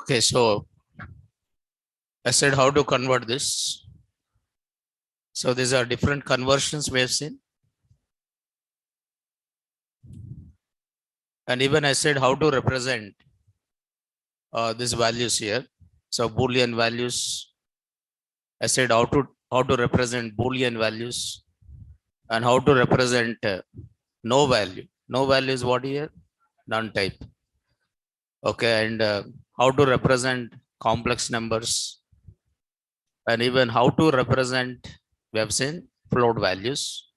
Okay, so I said how to convert this. So these are different conversions we have seen. And even I said how to represent these values here. So Boolean values. I said how to represent Boolean values and how to represent no value. No value is what here? None type. Okay, and how to represent complex numbers and even how to represent, we have seen float values.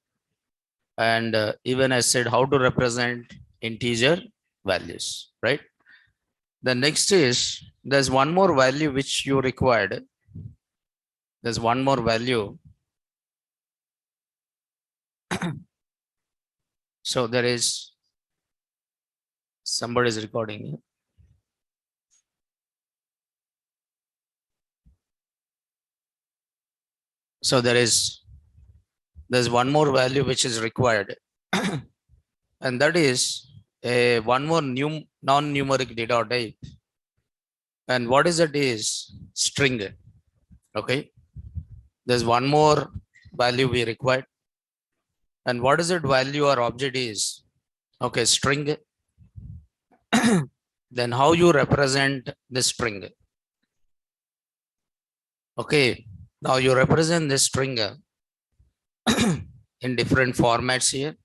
And even I said how to represent integer values, right? The next is there's one more value which you required. There's one more value. So there is somebody is recording. So there's one more value which is required, and that is a one more non-numeric data type. And what is it is string. Okay, there's one more value we required. And what is it value or object is? Okay, string. Then how you represent the string? Okay, now you represent this string in different formats here.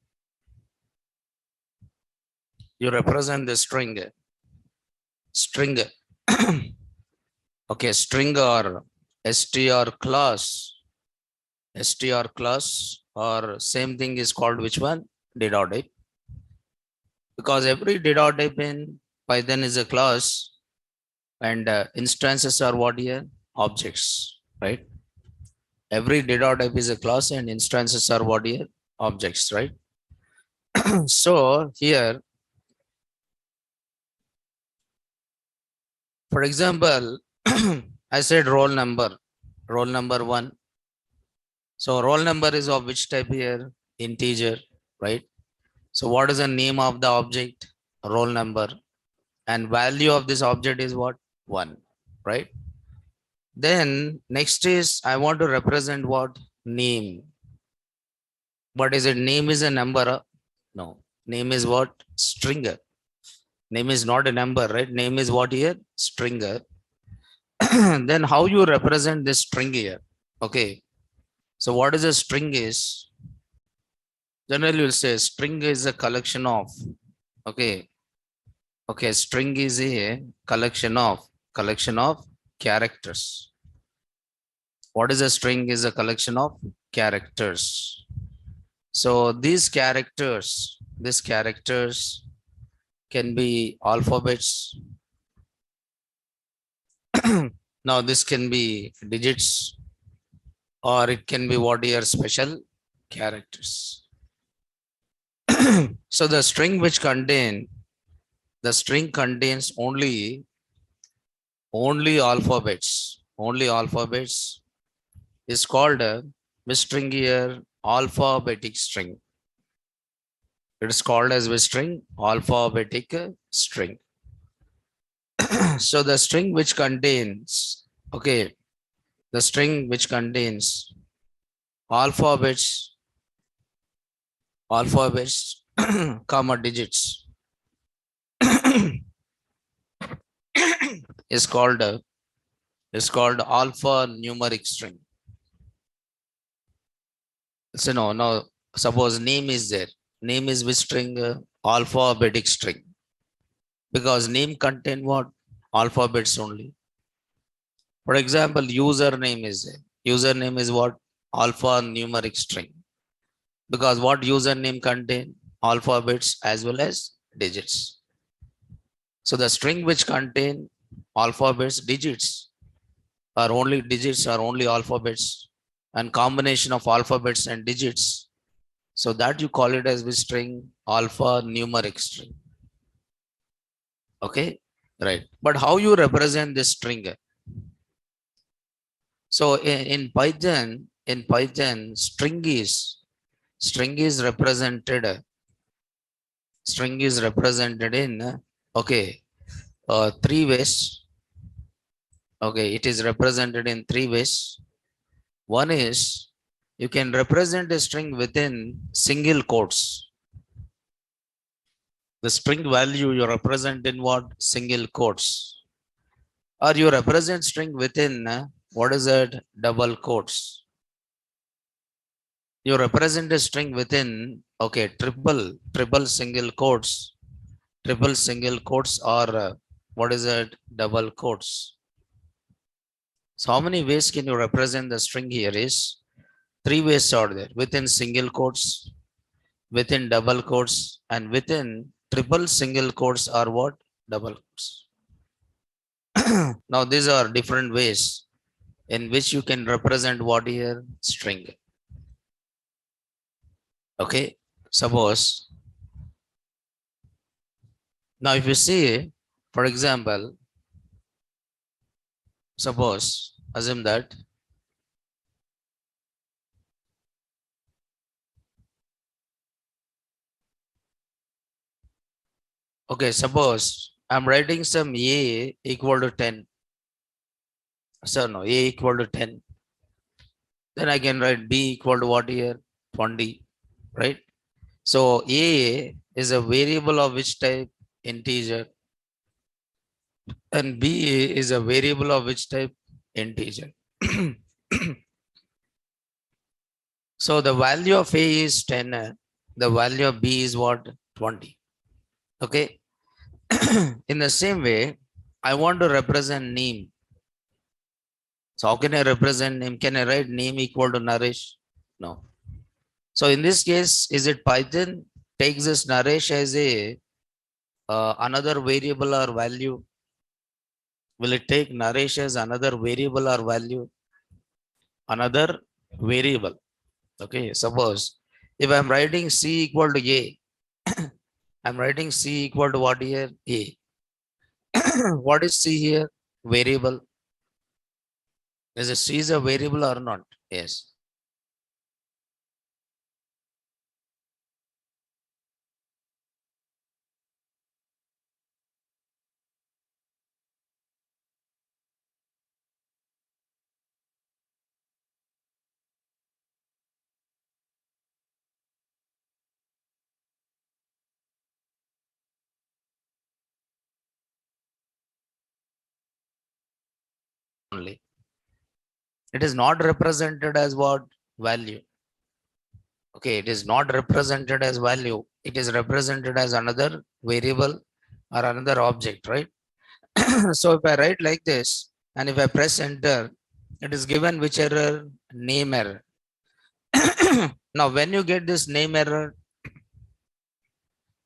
You represent the string. Okay, string or str class. Str class or same thing is called which one? Data type. Because every data type in Python is a class and instances are what here? Objects, right? Every data type is a class and instances are what here? Objects, right? So here, for example, I said roll number one. So roll number is of which type here? Integer, right? So what is the name of the object? Roll number. And value of this object is what? 1, right? Then next is I want to represent what? Name. What is it? Name is a number. No. Name is what? Stringer. Name is not a number, right? Name is what here? Stringer. Then how you represent this string here? Okay. So what is a string is? Generally you'll say string is a collection of. Okay. Okay. String is a collection of characters. What is a string is a collection of characters. So these characters can be alphabets. Now this can be digits or it can be what are special characters. So the string contains only alphabets. Only alphabets is called a string here, alphabetic string. It is called as string, alphabetic string. So the string which contains, okay, the string which contains alphabets, comma digits is called alphanumeric string. So now suppose name is there. Name is which string? Alphabetic string. Because name contain what? Alphabets only. For example, username is there. Username is what? Alphanumeric string. Because what username contain? Alphabets as well as digits. So the string which contain alphabets, digits are only alphabets and combination of alphabets and digits. So that you call it as which string? Alphanumeric string. Okay, right. But how you represent this string? So in Python, string is represented in okay 3 ways. Okay, it is represented in three ways. One is you can represent a string within single quotes. The string value you represent in what? Single quotes. Or you represent string within what is that? Double quotes. You represent a string within, okay, triple single quotes. Triple single quotes or what is it? Double quotes. So how many ways can you represent the string here is three ways are there within single quotes, within double quotes, and within triple single quotes are what? Double quotes. Now these are different ways in which you can represent what here? String. Okay. Suppose now if you see, for example, suppose assume that okay, suppose I'm writing some a equal to 10. So no, a equal to 10. Then I can write b equal to what here? 20, right? So a is a variable of which type? Integer. And b is a variable of which type? Integer. So the value of a is 10. The value of b is what? 20. Okay. In the same way, I want to represent name. So how can I represent name? Can I write name equal to Naresh? No. So in this case, is it Python takes this Naresh as a another variable or value? Will it take Naresh as another variable or value? Another variable. Okay. Suppose if I'm writing C equal to A, I'm writing C equal to what here? A. What is C here? Variable. Is it C is a variable or not? Yes. Only. It is not represented as what? Value. Okay, it is not represented as value. It is represented as another variable or another object, right? So if I write like this and if I press enter, it is given which error? Name error. Now, when you get this name error,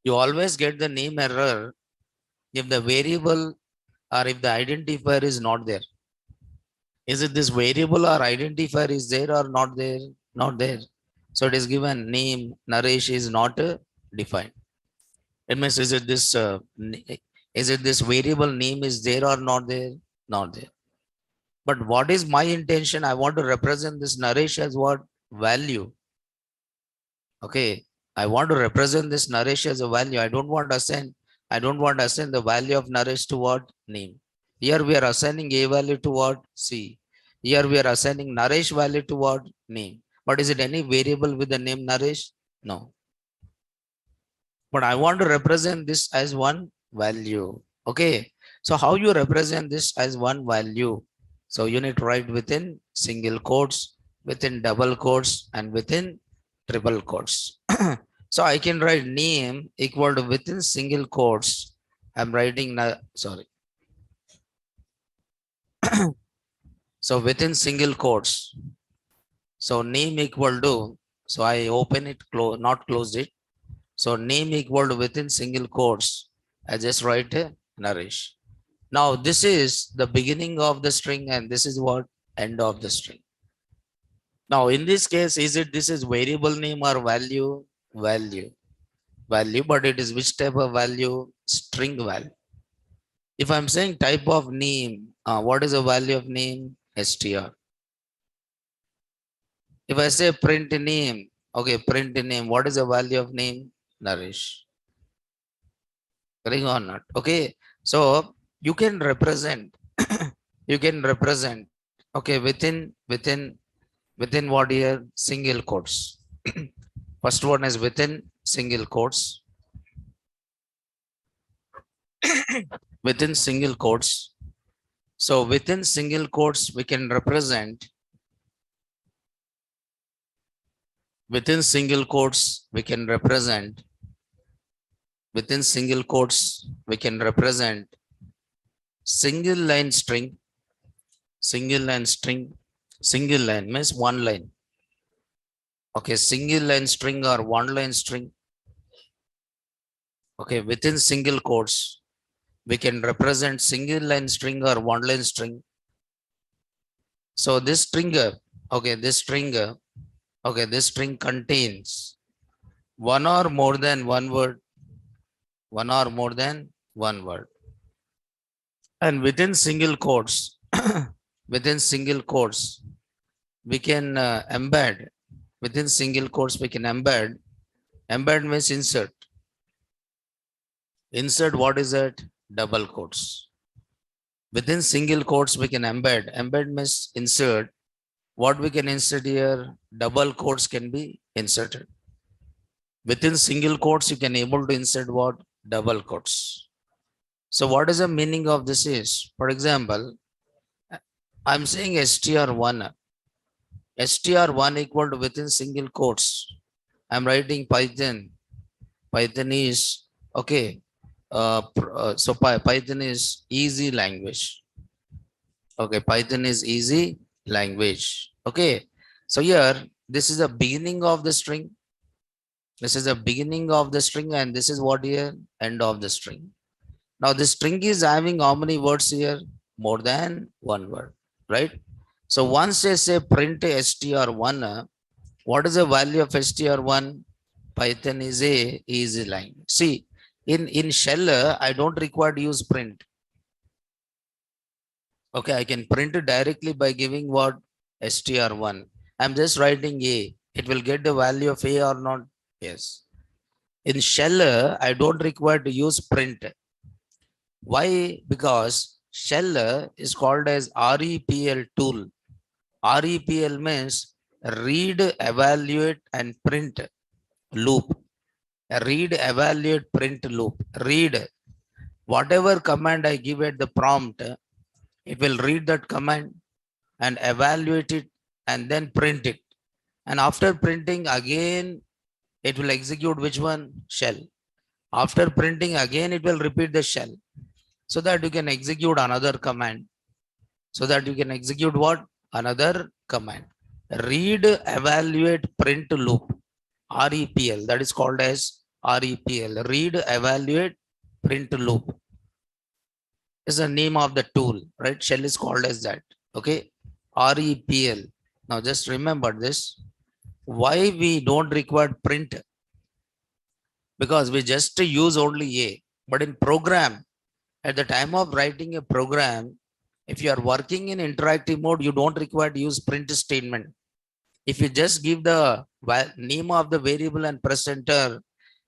you always get the name error if the variable or if the identifier is not there. Is it this variable or identifier is there or not there? Not there. So it is given name Naresh is not defined. It means is it this variable name is there or not there? Not there. But what is my intention? I want to represent this Naresh as what? Value. Okay. I want to represent this Naresh as a value. I don't want to assign the value of Naresh to what? Name. Here we are assigning a value to what? C. Here we are assigning Naresh value to what? Name. But is it any variable with the name Naresh? No. But I want to represent this as one value. Okay. So how you represent this as one value? So you need to write within single quotes, within double quotes, and within triple quotes. So I can write name equal to within single quotes. I'm writing, sorry. So within single quotes. So name equal to, so I open it, close, not close it. So name equal to within single quotes. I just write Naresh. Now this is the beginning of the string and this is what? End of the string. Now in this case, is it this is variable name or value? Value. Value, but it is which type of value? String value. If I'm saying type of name, what is the value of name? str. If I say print name, okay, print name, what is the value of name? Naresh. Correct or not? Okay. So you can represent you can represent, okay, within what here? Single quotes. First one is within single quotes. Within single quotes. So within single quotes, we can represent, within single quotes, we can represent, within single quotes, we can represent single line string, single line string, single line means one line. Okay, single line string or one line string. Okay, within single quotes, we can represent single line string or one line string. So this string, okay, this string, okay, this string contains one or more than one word, one or more than one word. And within single quotes, within single quotes, we can embed, within single quotes, we can embed, embed means insert. Insert, what is that? Double quotes. Within single quotes, we can embed. Embed means insert. What we can insert here? Double quotes can be inserted. Within single quotes, you can able to insert what? Double quotes. So what is the meaning of this is? For example, I'm saying str1. str1 equal to within single quotes. I'm writing Python. Python is, okay. So Python is easy language. Okay, Python is easy language. Okay, so here, this is the beginning of the string. This is the beginning of the string, and this is what here? End of the string. Now, the string is having how many words here? More than one word, right? So once I say print str1, what is the value of str1? Python is a easy language. See, in shell, I don't require to use print. Okay, I can print it directly by giving what? str1. I'm just writing a. It will get the value of a or not? Yes. In shell, I don't require to use print. Why? Because shell is called as REPL tool. REPL means read, evaluate, and print loop. Read, evaluate, print loop. Read. Whatever command I give at the prompt, it will read that command and evaluate it and then print it. And after printing again, it will execute which one? Shell. After printing again, it will repeat the shell so that you can execute another command. So that you can execute what? Another command. Read, evaluate, print loop. REPL. That is called as REPL. Read, evaluate, print loop is the name of the tool, right? Shell is called as that. Okay. REPL. Now just remember this. Why we don't require print? Because we just use only a. But in program, at the time of writing a program, if you are working in interactive mode, you don't require to use print statement. If you just give the name of the variable and press enter,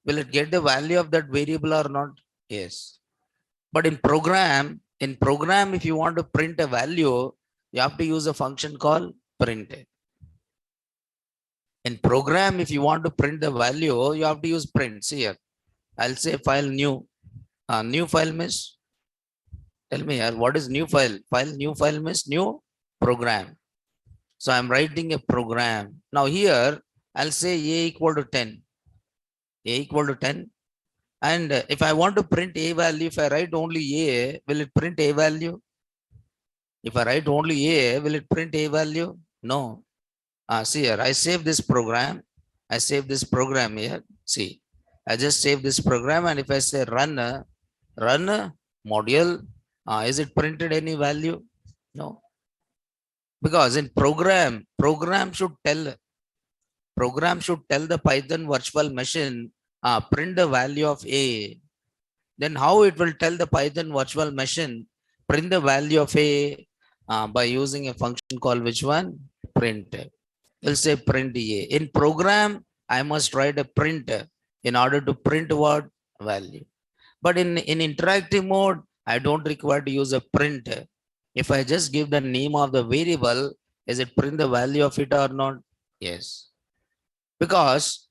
will it get the value of that variable or not? Yes. But in program, if you want to print a value, you have to use a function called print. In program, if you want to print the value, you have to use print. See here, I'll say file new. New file means, tell me here, what is new file? New file means new program. So I'm writing a program. Now here, I'll say a equal to 10. A equal to 10. And if I want to print a value, if I write only a, will it print a value? If I write only a, will it print a value? No. See here, I save this program. I save this program here. See, I just save this program, and if I say run module, is it printed any value? No. Because in program should tell the Python virtual machine print the value of a. Then how it will tell the Python virtual machine print the value of a? By using a function called which one? Print. We'll say print a. In program, I must write a print in order to print what? Value. But in interactive mode, I don't require to use a print. If I just give the name of the variable, is it print the value of it or not? Yes. Because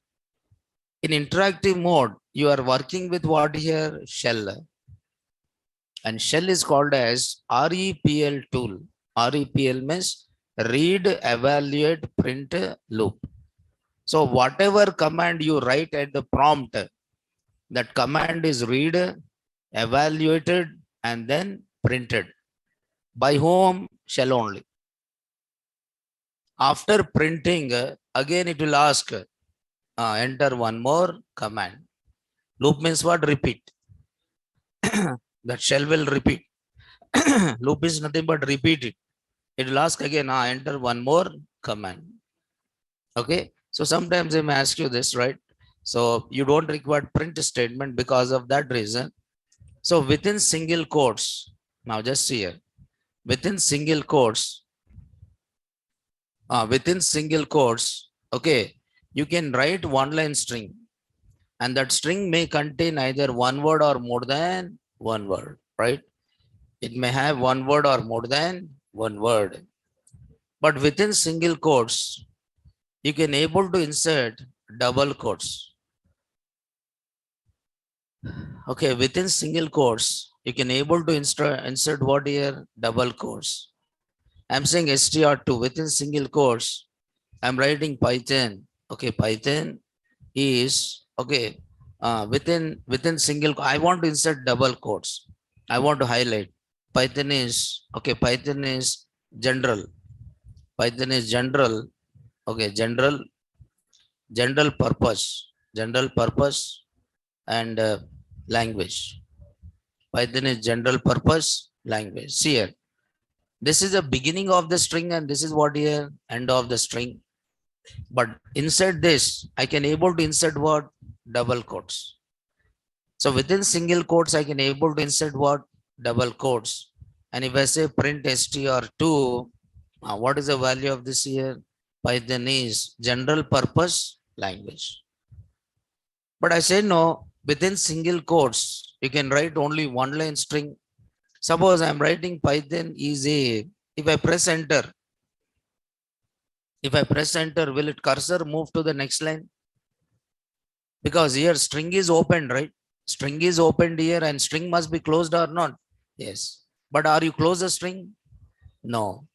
in interactive mode, you are working with what here? Shell. And shell is called as REPL tool. REPL means read, evaluate, print, loop. So whatever command you write at the prompt, that command is read, evaluated, and then printed. By whom? Shell only. After printing, again it will ask, enter one more command. Loop means what? Repeat. That shell will repeat. Loop is nothing but repeat it. It will ask again, enter one more command. Okay. So sometimes I may ask you this, right? So you don't require print statement because of that reason. So within single quotes, now just see here, within single quotes, okay, you can write one line string, and that string may contain either one word or more than one word, right? It may have one word or more than one word. But within single quotes, you can able to insert double quotes. Okay, within single quotes, you can able to insert what here? Double quotes. I'm saying str2 within single quotes. I'm writing Python. Okay, Python is okay. Within single, I want to insert double quotes. I want to highlight. Python is okay. Python is general. Python is general. Okay, general purpose, and language. Python is general purpose language. See here, this is the beginning of the string, and this is what here end of the string. But inside this, I can able to insert what? Double quotes. So within single quotes, I can able to insert what? Double quotes. And if I say print str2, what is the value of this here? Python is general purpose language. But I say no, within single quotes, you can write only one line string. Suppose I'm writing Python is a, if I press enter, will it cursor move to the next line? Because here string is opened, right? String is opened here and string must be closed or not? Yes. But are you close the string? No.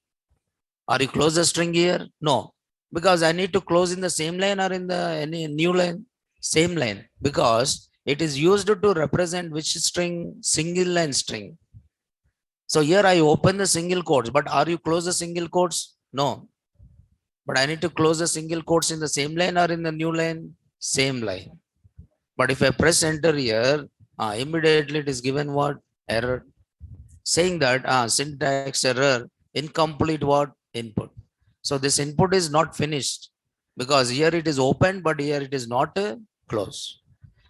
Are you close the string here? No. Because I need to close in the same line or in the any new line? Same line. Because it is used to represent which string? Single line string. So here I open the single quotes, but are you close the single quotes? No. But I need to close the single quotes in the same line or in the new line? Same line. But if I press enter here, immediately it is given what? Error. Saying that syntax error, incomplete what? Input. So this input is not finished because here it is open, but here it is not closed.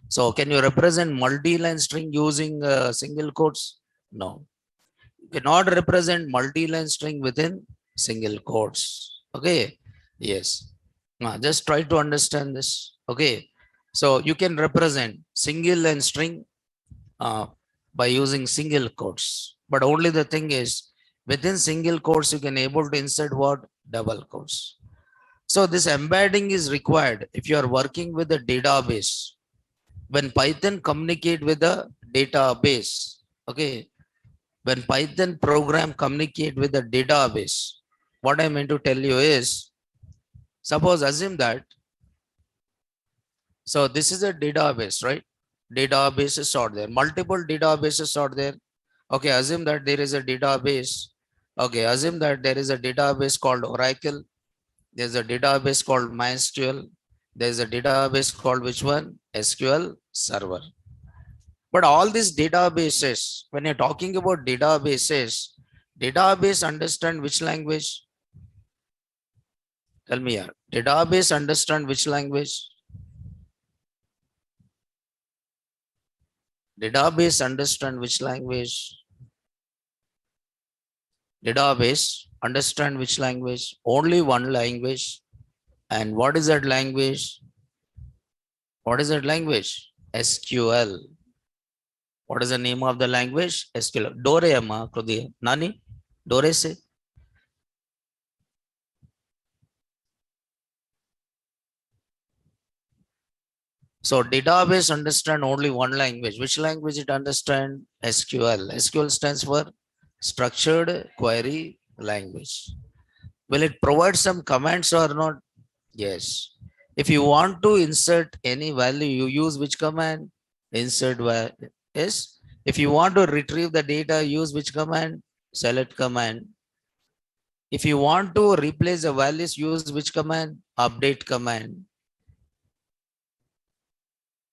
So can you represent multi-line string using single quotes? No. You cannot represent multi-line string within single quotes. Okay. Yes. Just try to understand this. Okay. So you can represent single line string by using single quotes. But only the thing is, within single quotes, you can able to insert what? Double quotes. So this embedding is required if you are working with a database. When Python communicate with the database, okay, when Python program communicate with the database, what I meant to tell you is, suppose assume that, so this is a database, right? Databases are there, multiple databases are there. Okay, assume that there is a database. Okay, assume that there is a database called Oracle. There's a database called MySQL. There's a database called which one? SQL Server. But all these databases, when you're talking about databases, database understand which language? Tell me here. Database understand which language? Database understand which language? Database understand which language? Only one language. And what is that language? What is that language? SQL. What is the name of the language? SQL. Dore amma krudi. Nani? Dorese. So database understand only one language. Which language it understand? SQL. SQL stands for structured query language. Will it provide some commands or not? Yes. If you want to insert any value, you use which command? Insert value. Yes. If you want to retrieve the data, use which command? Select command. If you want to replace the values, use which command? Update command.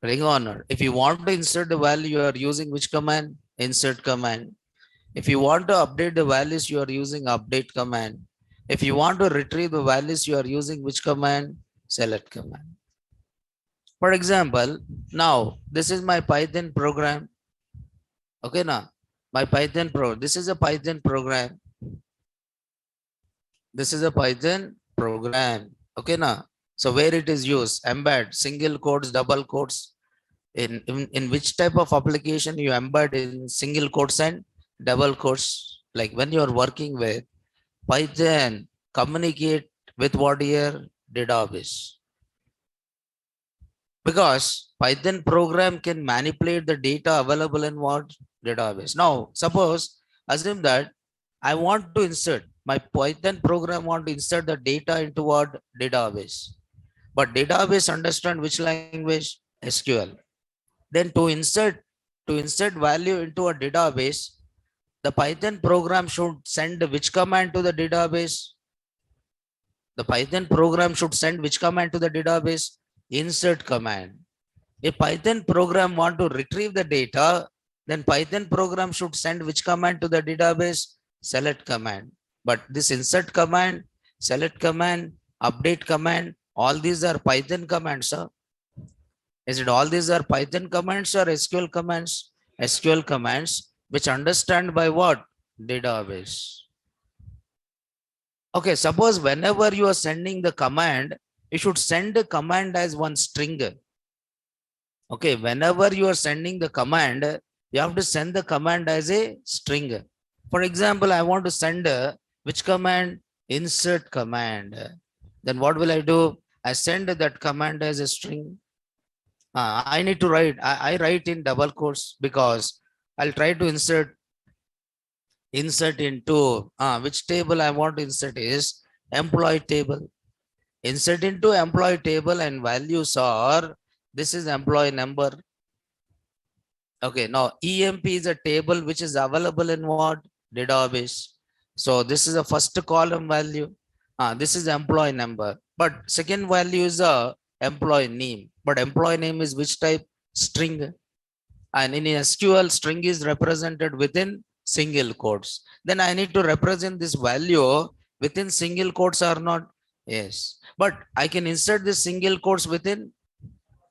Ring on. If you want to insert the value, you are using which command? Insert command. If you want to update the values, you are using update command. If you want to retrieve the values, you are using which command? Select command. For example, now this is my Python program. Okay, now my Python pro. This is a Python program. This is a Python program. Okay, now. So where it is used? Embed, single quotes, double quotes. In which type of application you embed in single quotes and double quotes? Like when you are working with Python, communicate with what here? Database. Because Python program can manipulate the data available in what? Database. Now, suppose, assume that I want to insert, my Python program want to insert the data into what? Database. But database understand which language? SQL. Then to insert value into a database, the Python program should send which command to the database? The Python program should send which command to the database? Insert command. If Python program want to retrieve the data, then Python program should send which command to the database? Select command. But this insert command, select command, update command, all these are Python commands. Sir. Is it all these are Python commands or SQL commands? SQL commands, which understand by what? Database. Okay, suppose whenever you are sending the command, you should send the command as one string. Okay, whenever you are sending the command, you have to send the command as a string. For example, I want to send which command? Insert command. Then what will I do? I send that command as a string. I need to write. I write in double quotes because I'll try to insert into which table I want to insert is employee table. Insert into employee table and values are, this is employee number. Okay, now EMP is a table which is available in what? Database. So this is a first column value. This is employee number. But second value is a employee name. But employee name is which type? String. And in SQL, string is represented within single quotes. Then I need to represent this value within single quotes or not? Yes. But I can insert this single quotes within,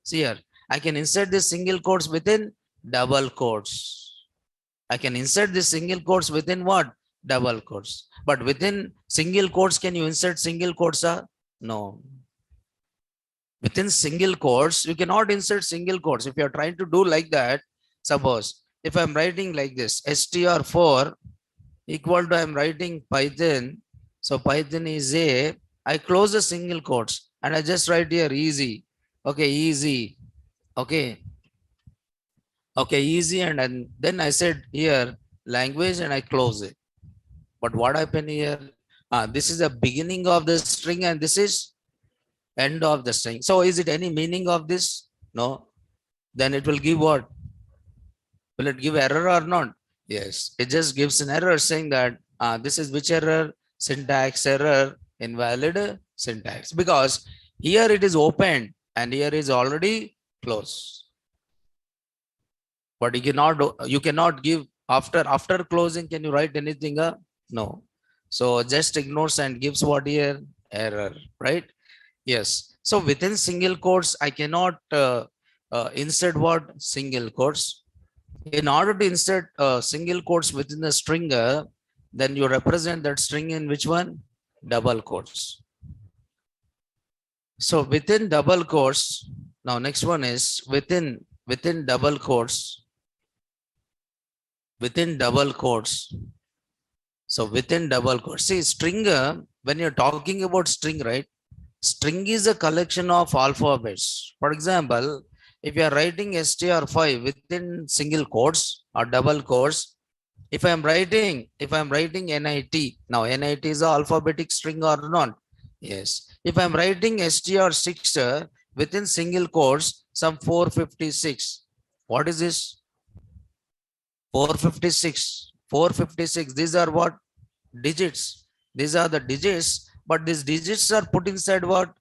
see here, I can insert this single quotes within double quotes. I can insert this single quotes within what? Double quotes. But within single quotes, can you insert single quotes? No. Within single quotes, you cannot insert single quotes. If you are trying to do like that, suppose if I'm writing like this, str4 equal to I'm writing Python. So Python is a, I close the single quotes and I just write here easy. Okay, easy. Okay. Okay, easy. And then I said here language and I close it. But what happened here? This is the beginning of the string and this is end of the string. So is it any meaning of this? No. Then it will give what? Will it give error or not? Yes. It just gives an error saying that this is which error? Syntax error, invalid syntax. Because here it is open and here is already closed. But you cannot give after closing. Can you write anything? No. So just ignores and gives what here? Error, right? Yes. So within single quotes, I cannot insert what? Single quotes. In order to insert single quotes within the string, then you represent that string in which one? Double quotes. So within double quotes, now next one is within double quotes. Within double quotes, So within double quotes, see string, when you're talking about string, right? String is a collection of alphabets. For example, if you are writing str5 within single quotes or double quotes, if I'm writing NIT, now NIT is a alphabetic string or not? Yes. If I'm writing str6 within single quotes, some 456. What is this? 456. 456. These are what? Digits. These are the digits, but these digits are put inside what?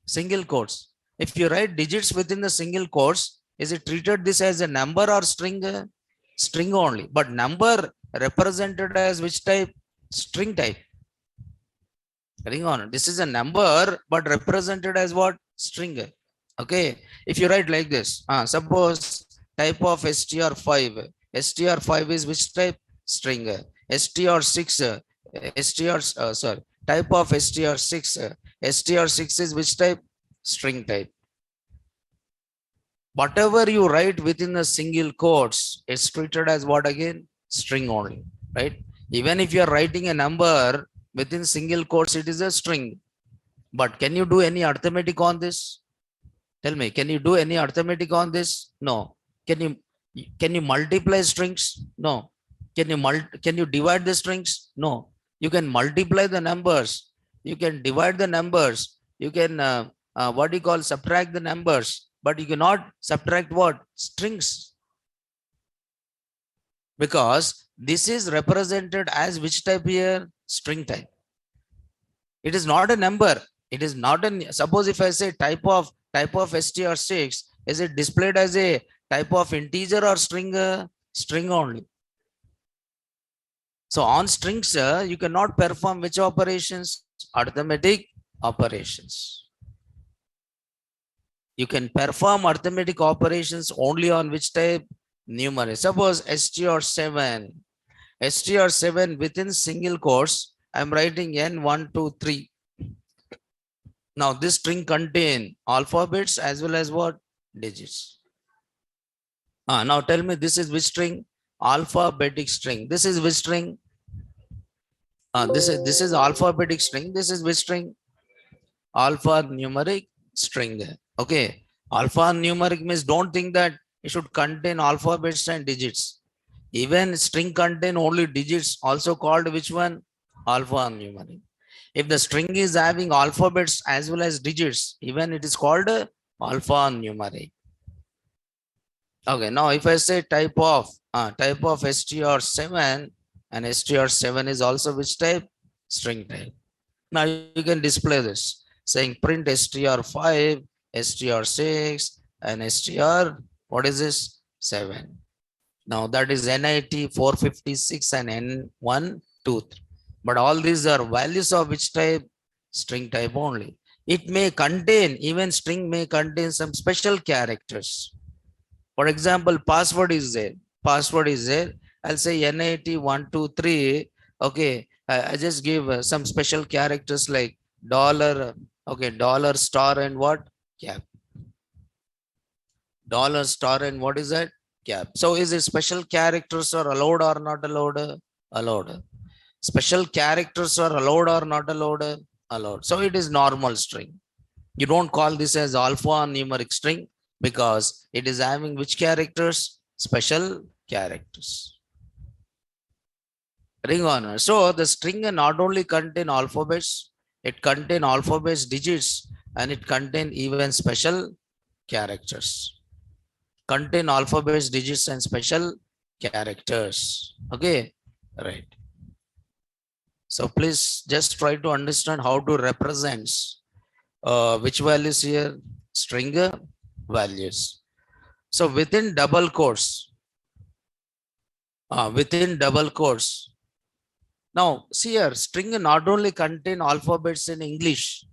Single quotes. If you write digits within the single quotes, is it treated this as a number or string? String only. But number represented as which type? String type. Hang on. This is a number, but represented as what? String. Okay. If you write like this, suppose type of str5. str5 is which type? String. str6. Sorry. Type of str6. str6 is which type? String type. Whatever you write within a single quotes, it's treated as what again? String only, right? Even if you are writing a number within single quotes, it is a string. But can you do any arithmetic on this? Tell me, can you do any arithmetic on this? No. Can you multiply strings? No. Can you divide the strings? No. You can multiply the numbers. You can divide the numbers. You can what do you call subtract the numbers, but you cannot subtract what? Strings. Because this is represented as which type here? String type. It is not a number. It is not a, suppose if I say type of str6, is it displayed as a type of integer or string? String only. So on strings, you cannot perform which operations? Arithmetic operations. You can perform arithmetic operations only on which type? Numeric. Suppose str7. str7 within single quotes, I'm writing n123. Now this string contain alphabets as well as what? Digits. Now tell me, this is which string? Alphabetic string. This is which string? This is alphabetic string. This is which string? Alphanumeric string. Okay. Alphanumeric means don't think that it should contain alphabets and digits. Even string contain only digits, also called which one? Alphanumeric. If the string is having alphabets as well as digits, even it is called alphanumeric. Okay, now if I say type of str7, and str7 is also which type? String type. Now you can display this saying print str5, str6, and str, what is this? 7. Now that is NIT 456 and N123. But all these are values of which type? String type only. It may contain, even string may contain some special characters. For example, password is there. Password is there. I'll say NIT123. Okay, I just give some special characters like dollar. Okay, dollar star and what? Cap. Dollar star and what is that? Cap. So is it special characters are allowed or not allowed? Allowed. Special characters are allowed or not allowed? Allowed. So it is normal string. You don't call this as alphanumeric string because it is having which characters? Special characters. Ring honor. So the string not only contain alphabets, it contain alphabets, digits, and it contain even special characters. Contain alphabets, digits, and special characters. Okay, right. So please just try to understand how to represent which values here? String values. So within double quotes, now see here, string not only contain alphabets in English.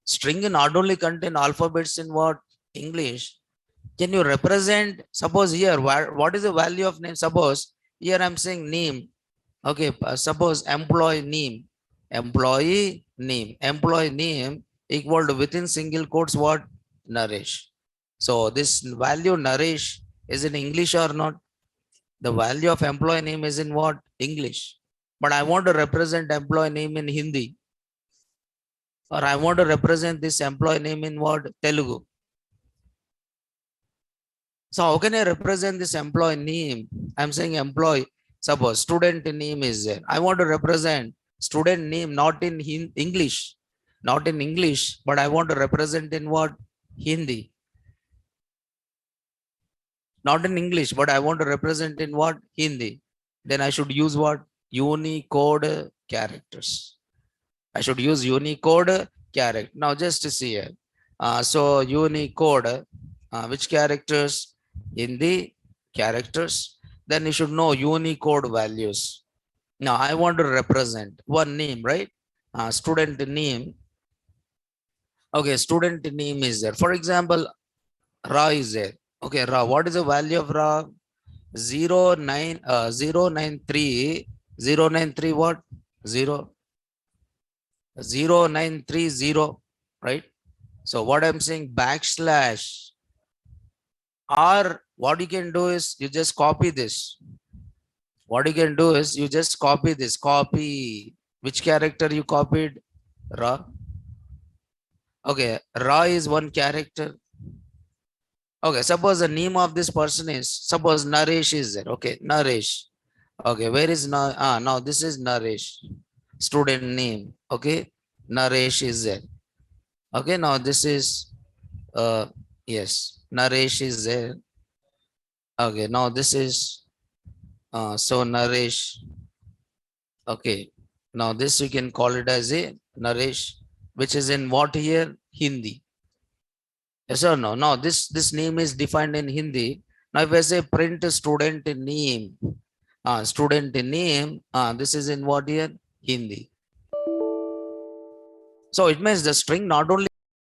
String not only contain alphabets in what? English. Can you represent, suppose here, what is the value of name? Suppose here I'm saying name. Okay, suppose employee name equal to within single quotes what? Naresh. So this value Naresh is in English or not? The value of employee name is in what? English. but I want to represent employee name in Hindi, or I want to represent this employee name in what? Telugu. So how can I represent this employee name? I'm saying employee. Suppose student name is there. I want to represent student name not in English, not in English, but I want to represent in what? Hindi. Not in English, but I want to represent in what? Hindi. Then I should use what? Unicode characters. I should use Unicode character. Now just to see here. So Unicode, which characters? In the characters. Then you should know Unicode values. Now I want to represent one name, right? Student name. Okay, student name is there. For example, Ra is there. Okay, Ra. What is the value of Ra? 093 what? 0930, right? So what I'm saying, backslash, or what you can do is you just copy this. What you can do is you just copy this. Copy which character you copied? Ra. Okay, Ra is one character. Okay, suppose the name of this person is, suppose Naresh is there. Okay, Naresh. Okay, where is now this is Naresh. Student name. Okay, Naresh is there. Okay, now this is yes, Naresh is there. Okay, now this is so Naresh. Okay, now this you can call it as a Naresh, which is in what here? Hindi. Yes or no? Now this name is defined in Hindi. Now if I say print student name, this is in what here? Hindi. So it means the string not only